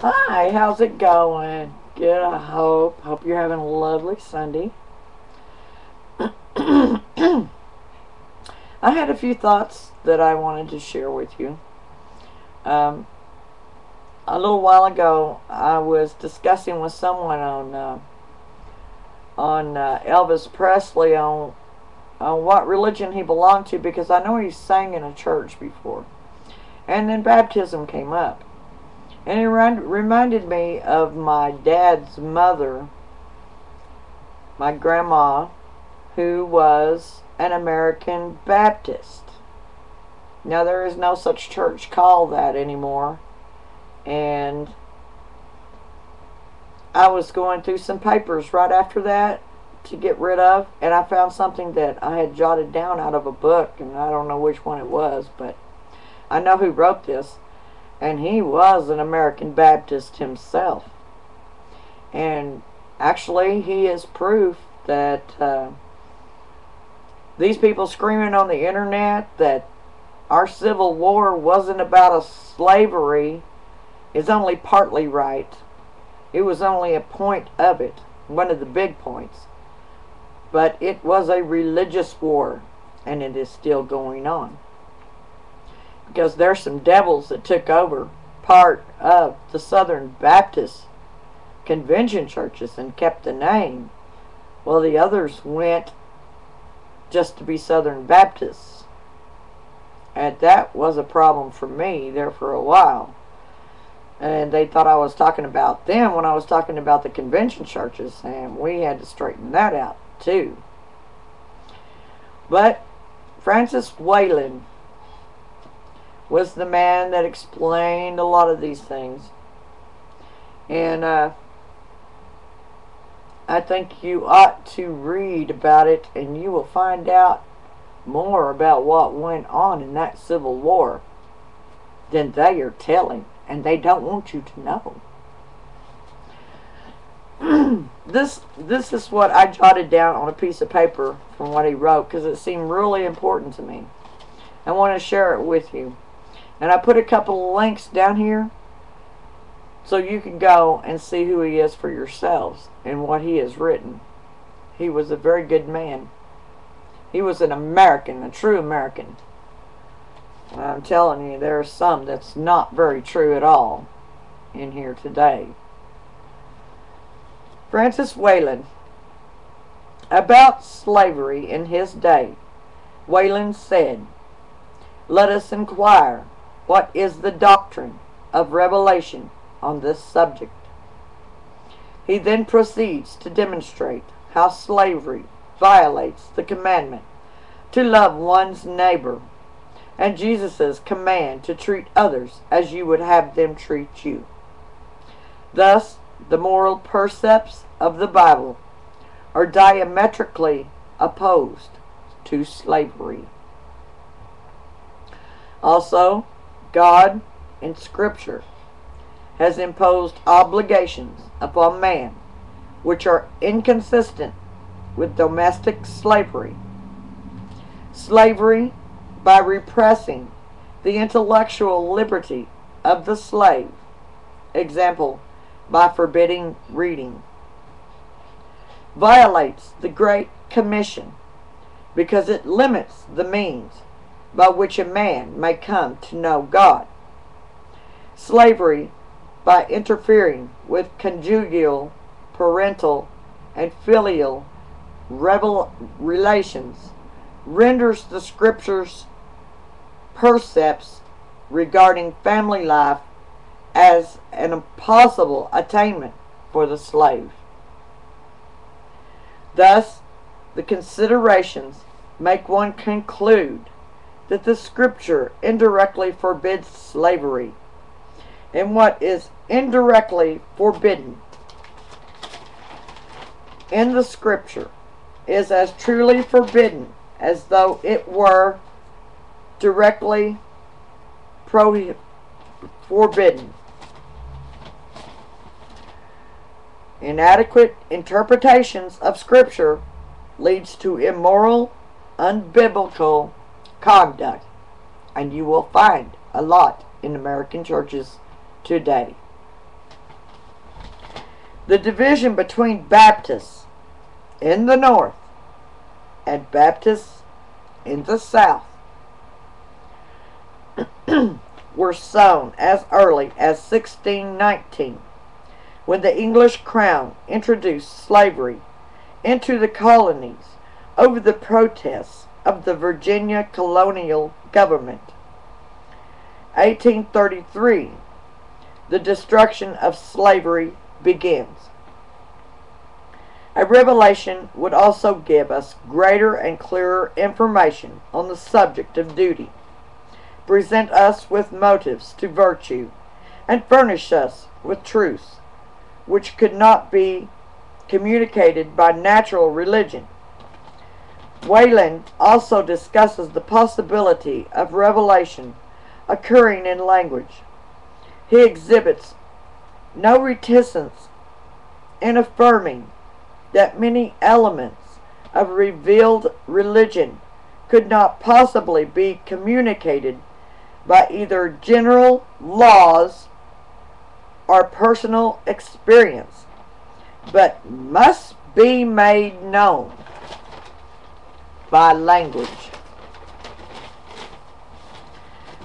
Hi, how's it going? Good, I hope. Hope you're having a lovely Sunday. I had a few thoughts that I wanted to share with you. Um, a little while ago, I was discussing with someone on Elvis Presley on what religion he belonged to because I know he sang in a church before. And then baptism came up. And it reminded me of my dad's mother, my grandma, who was an American Baptist. Now, there is no such church called that anymore. And I was going through some papers right after that to get rid of, and I found something that I had jotted down out of a book, and I don't know which one it was, but I know who wrote this. And he was an American Baptist himself. And actually, he is proof that these people screaming on the internet that our Civil War wasn't about a slavery is only partly right. It was only a point of it, one of the big points. But it was a religious war, and it is still going on. Because there's some devils that took over part of the Southern Baptist convention churches and kept the name. Well, the others went just to be Southern Baptists. And that was a problem for me there for a while. And they thought I was talking about them when I was talking about the convention churches. And we had to straighten that out too. But Francis Wayland was the man that explained a lot of these things. And I think you ought to read about it, and you will find out more about what went on in that Civil War than they are telling, and they don't want you to know. This is what I jotted down on a piece of paper from what he wrote, because it seemed really important to me. I want to share it with you. And I put a couple of links down here so you can go and see who he is for yourselves and what he has written. He was a very good man. He was an American, a true American. And I'm telling you, there are some that's not very true at all in here today. Francis Wayland. About slavery in his day, Wayland said, "Let us inquire what is the doctrine of revelation on this subject." He then proceeds to demonstrate how slavery violates the commandment to love one's neighbor and Jesus' command to treat others as you would have them treat you. Thus, the moral precepts of the Bible are diametrically opposed to slavery. Also, God in Scripture has imposed obligations upon man which are inconsistent with domestic slavery. Slavery, by repressing the intellectual liberty of the slave, example, by forbidding reading, violates the Great Commission because it limits the means by which a man may come to know God. Slavery, by interfering with conjugal, parental, and filial relations, renders the Scripture's precepts regarding family life as an impossible attainment for the slave. Thus, the considerations make one conclude that the Scripture indirectly forbids slavery, and what is indirectly forbidden in the Scripture is as truly forbidden as though it were directly forbidden. Inadequate interpretations of Scripture leads to immoral, unbiblical conduct, and you will find a lot in American churches today. The division between Baptists in the North and Baptists in the South were sown as early as 1619, when the English crown introduced slavery into the colonies over the protests of the Virginia colonial government. 1833, the destruction of slavery begins. A revelation would also give us greater and clearer information on the subject of duty, present us with motives to virtue, and furnish us with truths which could not be communicated by natural religion. Wayland also discusses the possibility of revelation occurring in language. He exhibits no reticence in affirming that many elements of revealed religion could not possibly be communicated by either general laws or personal experience, but must be made known by language.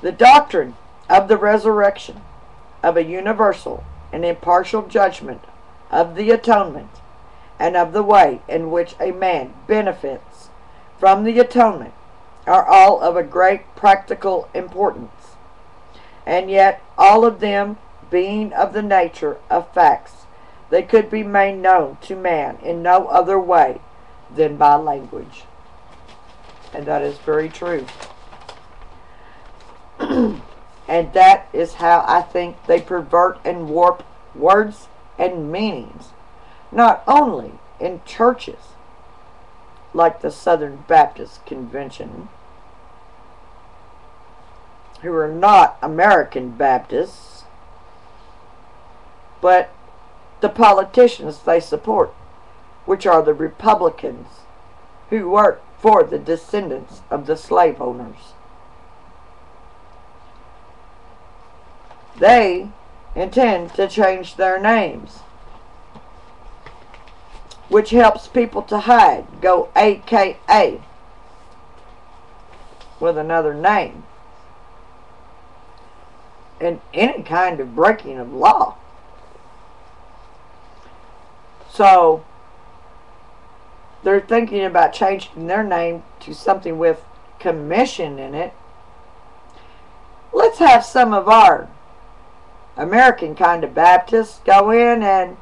The doctrine of the resurrection, of a universal and impartial judgment of the atonement, and of the way in which a man benefits from the atonement, are all of a great practical importance, and yet all of them being of the nature of facts, they could be made known to man in no other way than by language. And that is very true. And that is how I think they pervert and warp words and meanings, not only in churches like the Southern Baptist Convention, who are not American Baptists, but the politicians they support, which are the Republicans who work for the descendants of the slave owners. They intend to change their names, which helps people to hide, go AKA with another name, in any kind of breaking of law. So they're thinking about changing their name to something with commission in it. Let's have some of our American kind of Baptists go in and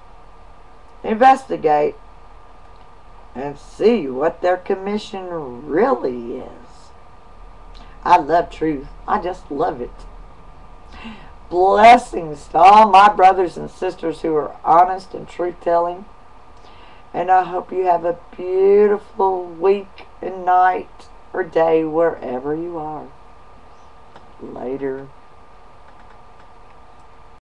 investigate and see what their commission really is. I love truth. I just love it. Blessings to all my brothers and sisters who are honest and truth-telling. And I hope you have a beautiful week and night or day wherever you are. Later.